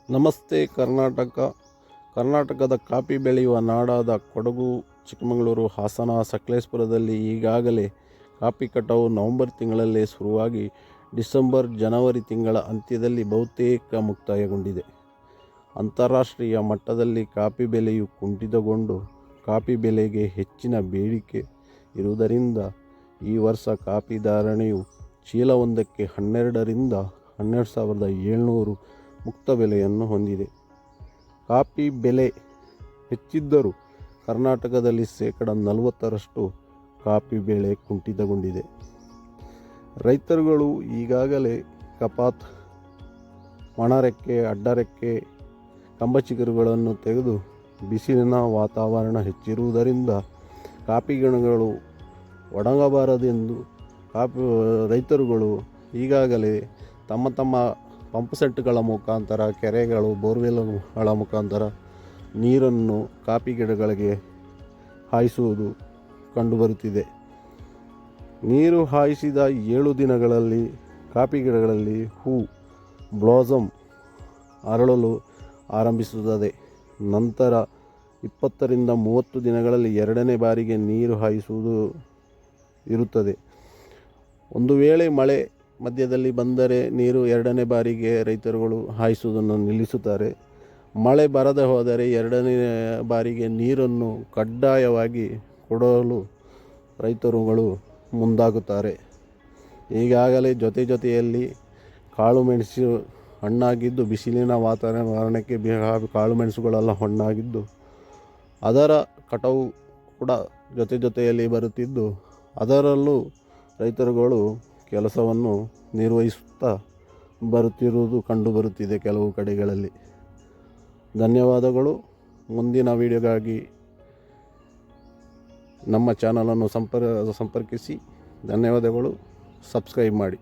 ನಮಸ್ತೆ ಕರ್ನಾಟಕದ ಕಾಫಿ ಬೆಳೆಯುವ ನಾಡಾದ ಕೊಡಗು, ಚಿಕ್ಕಮಗಳೂರು, ಹಾಸನ, ಸಕಲೇಶಪುರದಲ್ಲಿ ಈಗಾಗಲೇ ಕಾಫಿ ಕಟಾವು ನವೆಂಬರ್ ತಿಂಗಳಲ್ಲೇ ಶುರುವಾಗಿ ಡಿಸೆಂಬರ್, ಜನವರಿ ತಿಂಗಳ ಅಂತ್ಯದಲ್ಲಿ ಬಹುತೇಕ ಮುಕ್ತಾಯಗೊಂಡಿದೆ. ಅಂತಾರಾಷ್ಟ್ರೀಯ ಮಟ್ಟದಲ್ಲಿ ಕಾಫಿ ಬೆಲೆಯು ಕುಂಠಿತಗೊಂಡು ಕಾಫಿ ಬೆಲೆಗೆ ಹೆಚ್ಚಿನ ಬೇಡಿಕೆ ಇರುವುದರಿಂದ ಈ ವರ್ಷ ಕಾಫಿ ಧಾರಣೆಯು ಚೀಲವೊಂದಕ್ಕೆ 12,000ರಿಂದ 12,700 ಮುಕ್ತ ಬೆಲೆಯನ್ನು ಹೊಂದಿದೆ. ಕಾಫಿ ಬೆಲೆ ಹೆಚ್ಚಿದ್ದರೂ ಕರ್ನಾಟಕದಲ್ಲಿ 40% ಕಾಫಿ ಬೆಳೆ ಕುಂಠಿತಗೊಂಡಿದೆ. ರೈತರುಗಳು ಈಗಾಗಲೇ ಕಪಾತ್, ಒಣರೆಕ್ಕೆ, ಅಡ್ಡರೆಕ್ಕೆ, ಕಂಬಚಿಗುರುಗಳನ್ನು ತೆಗೆದು ಬಿಸಿಲಿನ ವಾತಾವರಣ ಹೆಚ್ಚಿರುವುದರಿಂದ ಕಾಫಿ ಗಿಡಗಳು ಒಣಗಬಾರದೆಂದು ರೈತರುಗಳು ಈಗಾಗಲೇ ತಮ್ಮ ಪಂಪ್ ಸೆಟ್ಗಳ ಮುಖಾಂತರ, ಕೆರೆಗಳು, ಬೋರ್ವೆಲ್ಗಳ ಮುಖಾಂತರ ನೀರನ್ನು ಕಾಫಿ ಗಿಡಗಳಿಗೆ ಹಾಯಿಸುವುದು ಕಂಡುಬರುತ್ತಿದೆ. ನೀರು ಹಾಯಿಸಿದ 7 ದಿನಗಳಲ್ಲಿ ಕಾಫಿ ಗಿಡಗಳಲ್ಲಿ ಹೂ ಬ್ಲಾಸಮ್ ಅರಳಲು ಆರಂಭಿಸುತ್ತದೆ. ನಂತರ 20ರಿಂದ 30 ದಿನಗಳಲ್ಲಿ 2ನೇ ಬಾರಿಗೆ ನೀರು ಹಾಯಿಸುವುದು ಇರುತ್ತದೆ. ಒಂದು ವೇಳೆ ಮಳೆ ಮಧ್ಯದಲ್ಲಿ ಬಂದರೆ ನೀರು 2ನೇ ಬಾರಿಗೆ ರೈತರುಗಳು ಹಾಯಿಸುವುದನ್ನು ನಿಲ್ಲಿಸುತ್ತಾರೆ. ಮಳೆ ಬರದೆ ಹೋದರೆ 2ನೇ ಬಾರಿಗೆ ನೀರನ್ನು ಕಡ್ಡಾಯವಾಗಿ ಕೊಡಲು ರೈತರುಗಳು ಮುಂದಾಗುತ್ತಾರೆ. ಈಗಾಗಲೇ ಜೊತೆಯಲ್ಲಿ ಕಾಳುಮೆಣಸು ಹಣ್ಣಾಗಿದ್ದು, ಬಿಸಿಲಿನ ವಾತಾವರಣಕ್ಕೆ ಕಾಳುಮೆಣಸುಗಳೆಲ್ಲ ಹಣ್ಣಾಗಿದ್ದು ಅದರ ಕಟಾವು ಕೂಡ ಜೊತೆಯಲ್ಲಿ ಬರುತ್ತಿದ್ದು, ಅದರಲ್ಲೂ ರೈತರುಗಳು ಕೆಲಸವನ್ನು ನಿರ್ವಹಿಸುತ್ತಾ ಬರುತ್ತಿರುವುದು ಕಂಡುಬರುತ್ತಿದೆ ಕೆಲವು ಕಡೆಗಳಲ್ಲಿ. ಧನ್ಯವಾದಗಳು. ಮುಂದಿನ ವಿಡಿಯೋಗಾಗಿ ನಮ್ಮ ಚಾನಲನ್ನು ಸಂಪರ್ಕಿಸಿ. ಧನ್ಯವಾದಗಳು. ಸಬ್ಸ್ಕ್ರೈಬ್ ಮಾಡಿ.